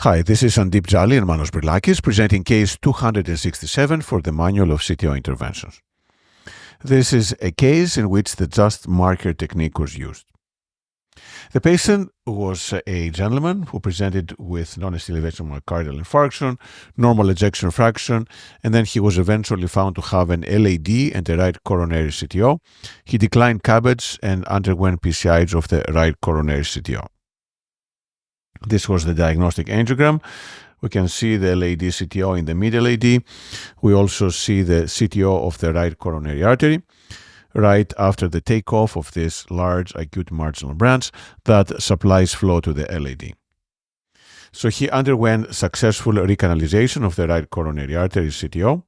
Hi, this is Sandip Jali and Manos Brilakis presenting case 267 for the Manual of CTO Interventions. This is a case in which the just marker technique was used. The patient was a gentleman who presented with non-elevation myocardial infarction, normal ejection fraction, and then he was eventually found to have an LAD and a right coronary CTO. He declined CABG and underwent PCIs of the right coronary CTO. This was the diagnostic angiogram. We can see the LAD CTO in the middle AD. We also see the CTO of the right coronary artery right after the takeoff of this large acute marginal branch that supplies flow to the LAD. So he underwent successful recanalization of the right coronary artery CTO,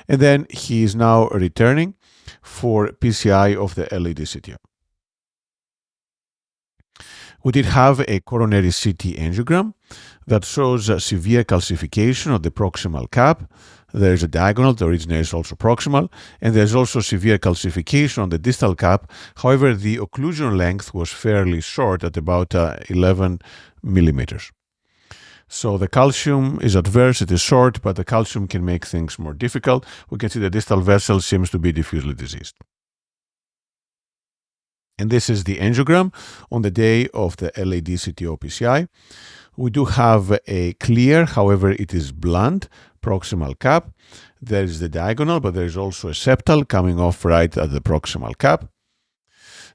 and then he is now returning for PCI of the LAD CTO. We did have a coronary CT angiogram that shows a severe calcification of the proximal cap. There is a diagonal, the originator is also proximal, and there's also severe calcification on the distal cap. However, the occlusion length was fairly short at about 11 millimeters. So the calcium is adverse, it is short, but the calcium can make things more difficult. We can see the distal vessel seems to be diffusely diseased. And this is the angiogram on the day of the LAD CTO PCI. We do have a clear, however, it is blunt, proximal cap. There is the diagonal, but there is also a septal coming off right at the proximal cap.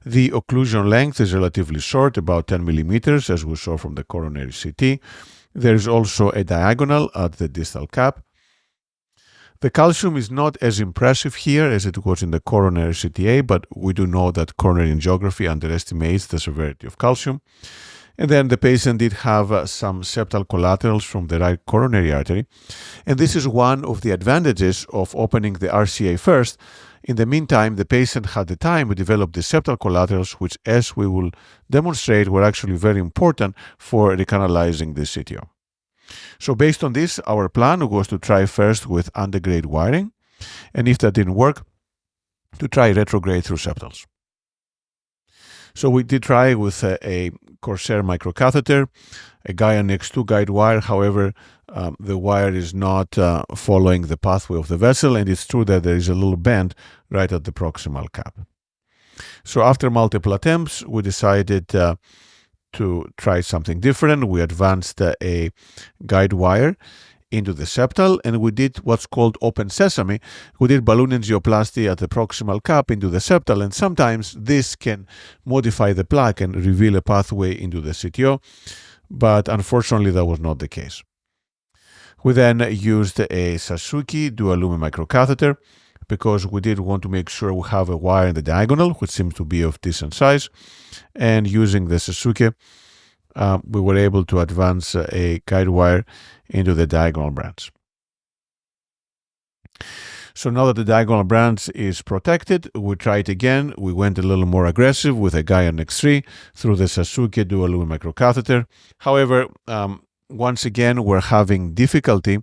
The occlusion length is relatively short, about 10 millimeters, as we saw from the coronary CT. There is also a diagonal at the distal cap. The calcium is not as impressive here as it was in the coronary CTA, but we do know that coronary angiography underestimates the severity of calcium. And then the patient did have some septal collaterals from the right coronary artery. And this is one of the advantages of opening the RCA first. In the meantime, the patient had the time to develop the septal collaterals, which, as we will demonstrate, were actually very important for recanalizing the CTO. So based on this, our plan was to try first with Antegrade wiring, and if that didn't work, to try retrograde through septals. So we did try with a Corsair microcatheter, a Gaia Next guide wire. However, the wire is not following the pathway of the vessel, and it's true that there is a little bend right at the proximal cap. So after multiple attempts, we decided to try something different. We advanced a guide wire into the septal, and we did what's called open sesame. We did balloon angioplasty at the proximal cap into the septal, and sometimes this can modify the plaque and reveal a pathway into the CTO, but unfortunately that was not the case. We then used a Sasuke dual-lumen microcatheter because we did want to make sure we have a wire in the diagonal, which seems to be of decent size. And using the Sasuke, we were able to advance a guide wire into the diagonal branch. So now that the diagonal branch is protected, we tried again. We went a little more aggressive with a Gaia Next through the Sasuke dual-lumen microcatheter. However, once again, we're having difficulty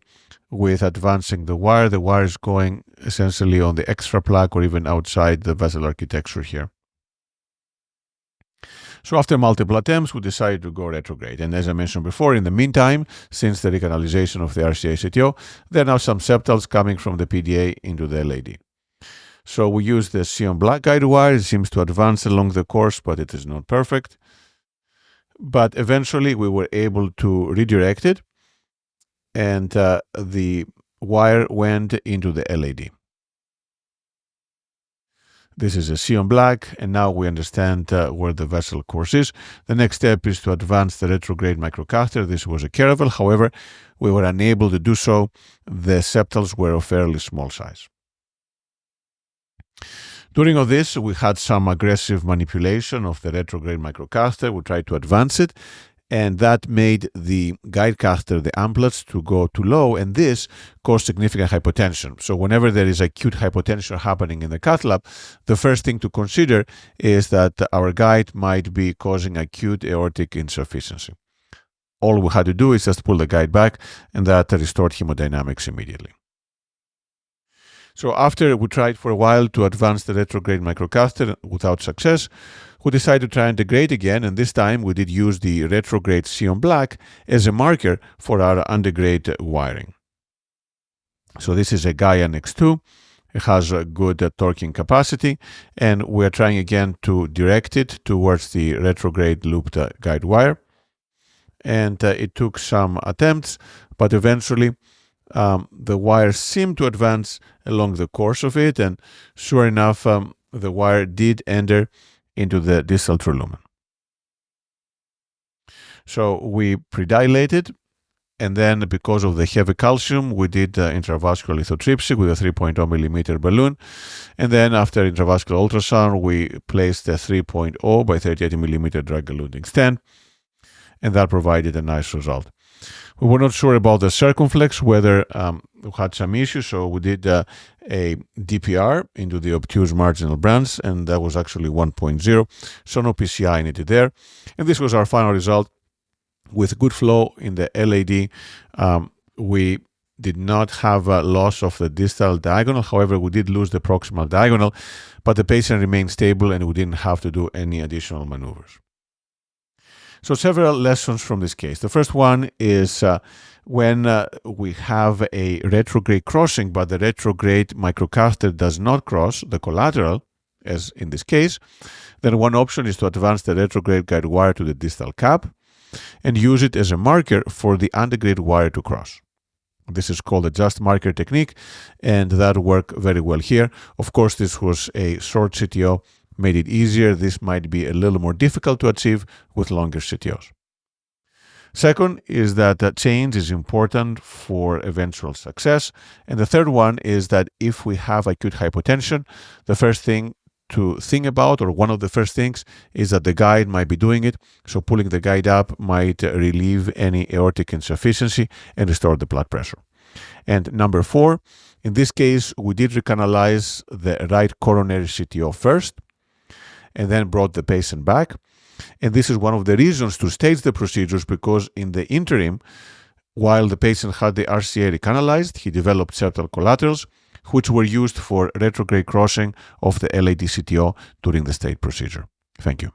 with advancing the wire. The wire is going essentially on the extra plaque or even outside the vessel architecture here. So after multiple attempts, we decided to go retrograde. And as I mentioned before, in the meantime, since the recanalization of the RCA CTO, there are now some septals coming from the PDA into the LAD. So we used the Sion black guide wire. It seems to advance along the course, but it is not perfect. But eventually, we were able to redirect it, and the wire went into the LAD. This is a Sion black, and now we understand where the vessel course is. The next step is to advance the retrograde microcatheter. This was a Caravel. However, we were unable to do so. The septals were of fairly small size. During all this, we had some aggressive manipulation of the retrograde microcatheter. We tried to advance it, and that made the guide catheter, the amplets, to go too low, and this caused significant hypotension. So whenever there is acute hypotension happening in the cath lab, the first thing to consider is that our guide might be causing acute aortic insufficiency. All we had to do is just pull the guide back, and that restored hemodynamics immediately. So after we tried for a while to advance the retrograde microcatheter without success, we decided to try Antegrade again, and this time we did use the Retrograde Sion black as a marker for our Antegrade wiring. So this is a Gaia Next 2. It has a good torquing capacity, and we're trying again to direct it towards the retrograde looped guide wire. And it took some attempts, but eventually the wire seemed to advance along the course of it, and sure enough, the wire did enter into the distal true lumen. So we pre-dilated, and then because of the heavy calcium, we did intravascular lithotripsy with a 3.0 millimeter balloon. And then after intravascular ultrasound, we placed a 3.0 by 38 millimeter drug-eluting stent, and that provided a nice result. We were not sure about the circumflex, whether we had some issues, so we did a DPR into the obtuse marginal branch, and that was actually 1.0, so no PCI needed there. And this was our final result. With good flow in the LAD, we did not have a loss of the distal diagonal. However, we did lose the proximal diagonal, but the patient remained stable and we didn't have to do any additional maneuvers. So several lessons from this case. The first one is when we have a retrograde crossing, but the retrograde microcatheter does not cross the collateral, as in this case, then one option is to advance the retrograde guide wire to the distal cap and use it as a marker for the antegrade wire to cross. This is called a just marker technique, and that worked very well here. Of course, this was a short CTO, made it easier. This might be a little more difficult to achieve with longer CTOs. Second is that change is important for eventual success. And the third one is that if we have acute hypotension, the first thing to think about, or one of the first things, is that the guide might be doing it. So pulling the guide up might relieve any aortic insufficiency and restore the blood pressure. And number 4, in this case, we did recanalize the right coronary CTO first, and then brought the patient back. And this is one of the reasons to stage the procedures, because in the interim, while the patient had the RCA recanalized, he developed septal collaterals, which were used for retrograde crossing of the LAD CTO during the stage procedure. Thank you.